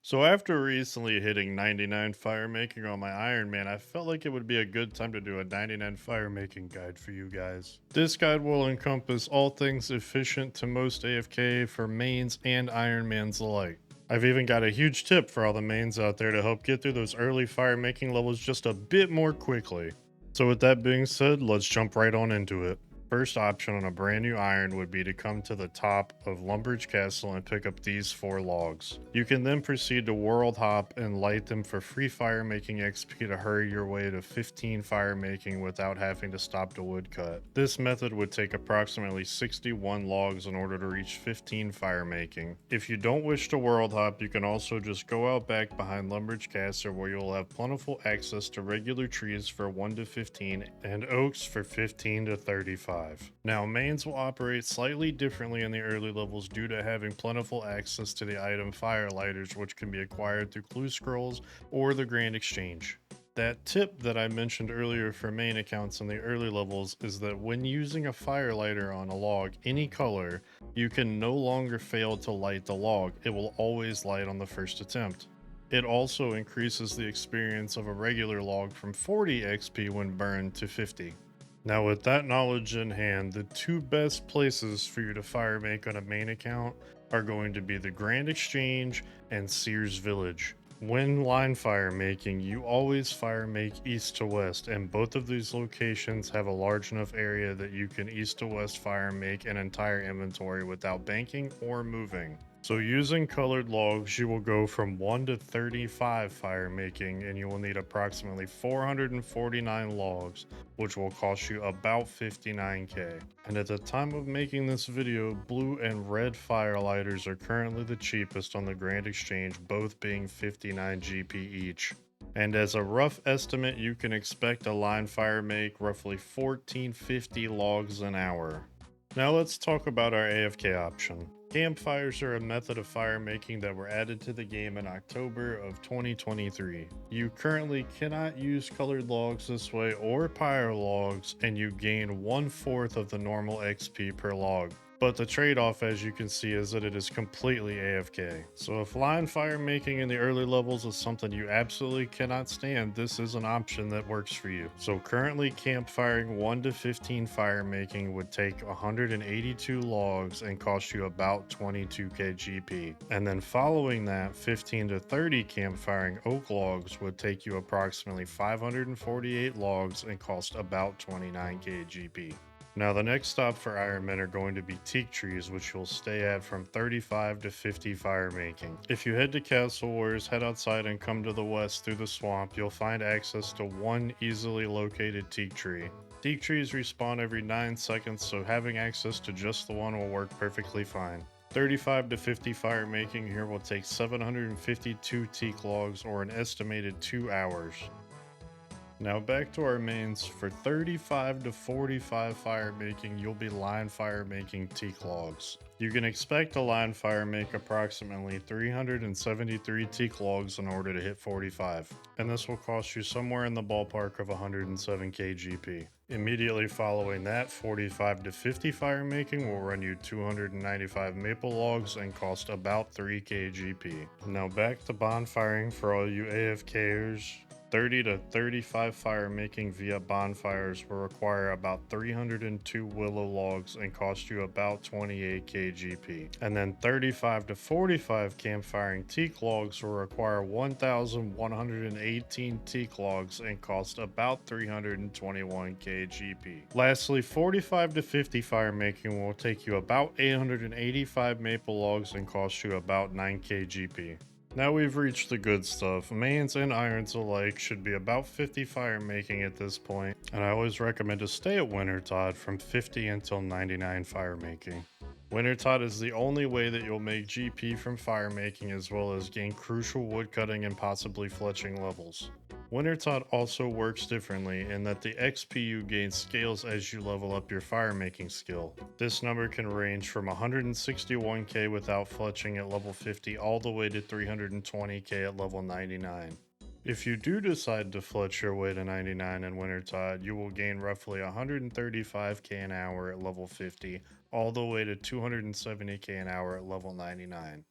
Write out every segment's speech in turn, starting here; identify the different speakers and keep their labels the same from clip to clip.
Speaker 1: So after recently hitting 99 firemaking on my Ironman, I felt like it would be a good time to do a 99 firemaking guide for you guys. This guide will encompass all things efficient to most AFK for mains and Ironmans alike. I've even got a huge tip for all the mains out there to help get through those early firemaking levels just a bit more quickly. So with that being said, let's jump right on into it. First option on a brand new iron would be to come to the top of Lumbridge Castle and pick up these 4 logs. You can then proceed to World Hop and light them for free fire making XP to hurry your way to 15 fire making without having to stop to woodcut. This method would take approximately 61 logs in order to reach 15 fire making. If you don't wish to World Hop, you can also just go out back behind Lumbridge Castle where you'll have plentiful access to regular trees for 1 to 15 and oaks for 15 to 35. Now, mains will operate slightly differently in the early levels due to having plentiful access to the item Firelighters, which can be acquired through clue scrolls or the Grand Exchange. That tip that I mentioned earlier for main accounts in the early levels is that when using a firelighter on a log, any color, you can no longer fail to light the log. It will always light on the first attempt. It also increases the experience of a regular log from 40 XP when burned to 50. Now, with that knowledge in hand, the two best places for you to fire make on a main account are going to be the Grand Exchange and Sears Village. When line fire making, you always fire make east to west, and both of these locations have a large enough area that you can east to west fire make an entire inventory without banking or moving. So using colored logs, you will go from 1 to 35 fire making, and you will need approximately 449 logs, which will cost you about 59k. And at the time of making this video, blue and red firelighters are currently the cheapest on the Grand Exchange, both being 59 GP each. And as a rough estimate, you can expect a line fire make roughly 1450 logs an hour. Now let's talk about our AFK option. Campfires are a method of fire making that were added to the game in October of 2023. You currently cannot use colored logs this way or pyro logs, and you gain 1/4 of the normal XP per log. But the trade-off, as you can see, is that it is completely AFK. So if line fire making in the early levels is something you absolutely cannot stand, this is an option that works for you. So currently campfiring 1 to 15 fire making would take 182 logs and cost you about 22k GP. And then following that, 15 to 30 campfiring oak logs would take you approximately 548 logs and cost about 29k GP. Now, the next stop for Ironmen are going to be teak trees, which you'll stay at from 35 to 50 fire making. If you head to Castle Wars, head outside and come to the west through the swamp, you'll find access to one easily located teak tree. Teak trees respawn every 9 seconds, so having access to just the one will work perfectly fine. 35 to 50 fire making here will take 752 teak logs or an estimated 2 hours. Now back to our mains. For 35 to 45 fire making, you'll be line fire making teak logs. You can expect a line fire make approximately 373 teak logs in order to hit 45, and this will cost you somewhere in the ballpark of 107k GP. Immediately following that, 45 to 50 fire making will run you 295 maple logs and cost about 3k GP. Now back to bonfiring for all you AFKers. 30 to 35 fire making via bonfires will require about 302 willow logs and cost you about 28k GP. And then 35 to 45 campfiring teak logs will require 1,118 teak logs and cost about 321k GP. Lastly, 45 to 50 fire making will take you about 885 maple logs and cost you about 9k GP. Now we've reached the good stuff. Mains and irons alike should be about 50 fire making at this point, and I always recommend to stay at Wintertod from 50 until 99 fire making. Wintertod is the only way that you'll make GP from fire making as well as gain crucial woodcutting and possibly fletching levels. Wintertod also works differently in that the XP you gain scales as you level up your fire making skill. This number can range from 161k without fletching at level 50 all the way to 320k at level 99. If you do decide to fletch your way to 99 in Wintertod, you will gain roughly 135k an hour at level 50 all the way to 270k an hour at level 99.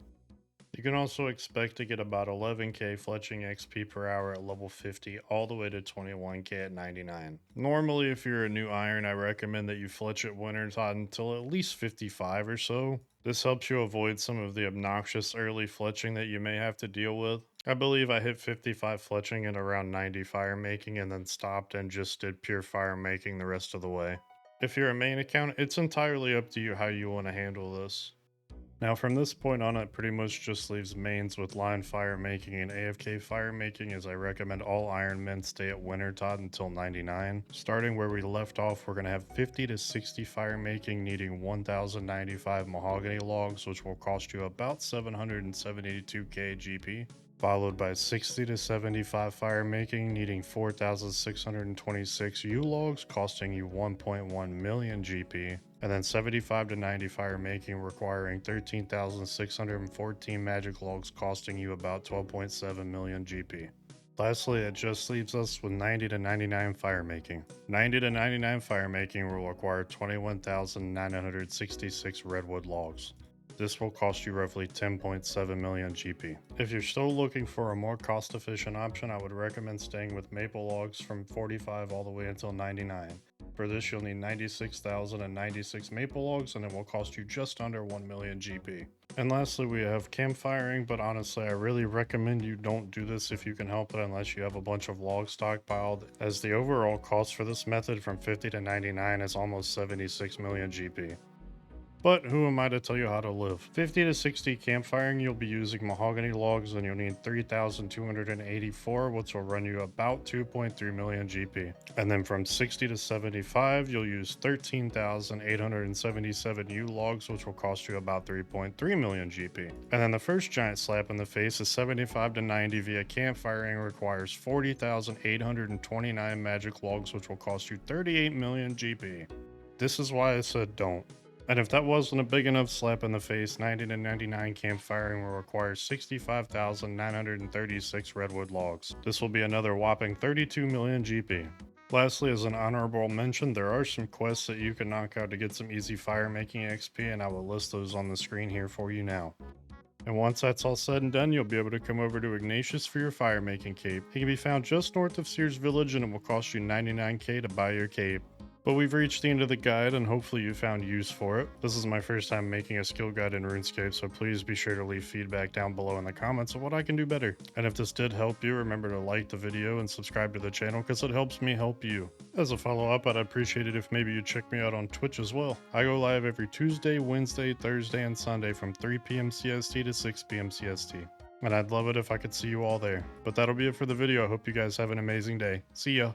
Speaker 1: You can also expect to get about 11k fletching XP per hour at level 50 all the way to 21k at 99. Normally, if you're a new iron, I recommend that you fletch at winter's hot until at least 55 or so. This helps you avoid some of the obnoxious early fletching that you may have to deal with. I believe I hit 55 fletching and around 90 fire making and then stopped and just did pure fire making the rest of the way. If you're a main account, it's entirely up to you how you want to handle this. Now from this point on, it pretty much just leaves mains with line fire making and AFK fire making, as I recommend all Ironmen stay at Wintertod until 99. Starting where we left off, we're going to have 50 to 60 fire making needing 1095 mahogany logs, which will cost you about 772k GP. Followed by 60 to 75 fire making needing 4,626 U logs, costing you 1.1 million GP. And then 75 to 90 fire making requiring 13,614 magic logs, costing you about 12.7 million GP. Lastly, it just leaves us with 90 to 99 fire making. 90 to 99 fire making will require 21,966 redwood logs. This will cost you roughly 10.7 million GP. If you're still looking for a more cost-efficient option, I would recommend staying with maple logs from 45 all the way until 99. For this, you'll need 96,096 maple logs, and it will cost you just under 1 million GP. And lastly, we have campfiring, but honestly, I really recommend you don't do this if you can help it unless you have a bunch of logs stockpiled, as the overall cost for this method from 50 to 99 is almost 76 million GP. But who am I to tell you how to live? 50 to 60 campfiring, you'll be using mahogany logs, and you'll need 3,284, which will run you about 2.3 million GP. And then from 60 to 75, you'll use 13,877 U logs, which will cost you about 3.3 million GP. And then the first giant slap in the face is 75 to 90 via campfiring requires 40,829 magic logs, which will cost you 38 million GP. This is why I said don't. And if that wasn't a big enough slap in the face, 90 to 99 campfiring will require 65,936 redwood logs. This will be another whopping 32 million GP. Lastly, as an honorable mention, there are some quests that you can knock out to get some easy fire making XP, and I will list those on the screen here for you now. And once that's all said and done, you'll be able to come over to Ignatius for your fire making cape. He can be found just north of Sears Village, and it will cost you 99k to buy your cape. But we've reached the end of the guide, and hopefully you found use for it. This is my first time making a skill guide in RuneScape, so please be sure to leave feedback down below in the comments of what I can do better. And if this did help you, remember to like the video and subscribe to the channel, because it helps me help you. As a follow-up, I'd appreciate it if maybe you check me out on Twitch as well. I go live every Tuesday, Wednesday, Thursday, and Sunday from 3 p.m. CST to 6 p.m. CST. And I'd love it if I could see you all there. But that'll be it for the video. I hope you guys have an amazing day. See ya!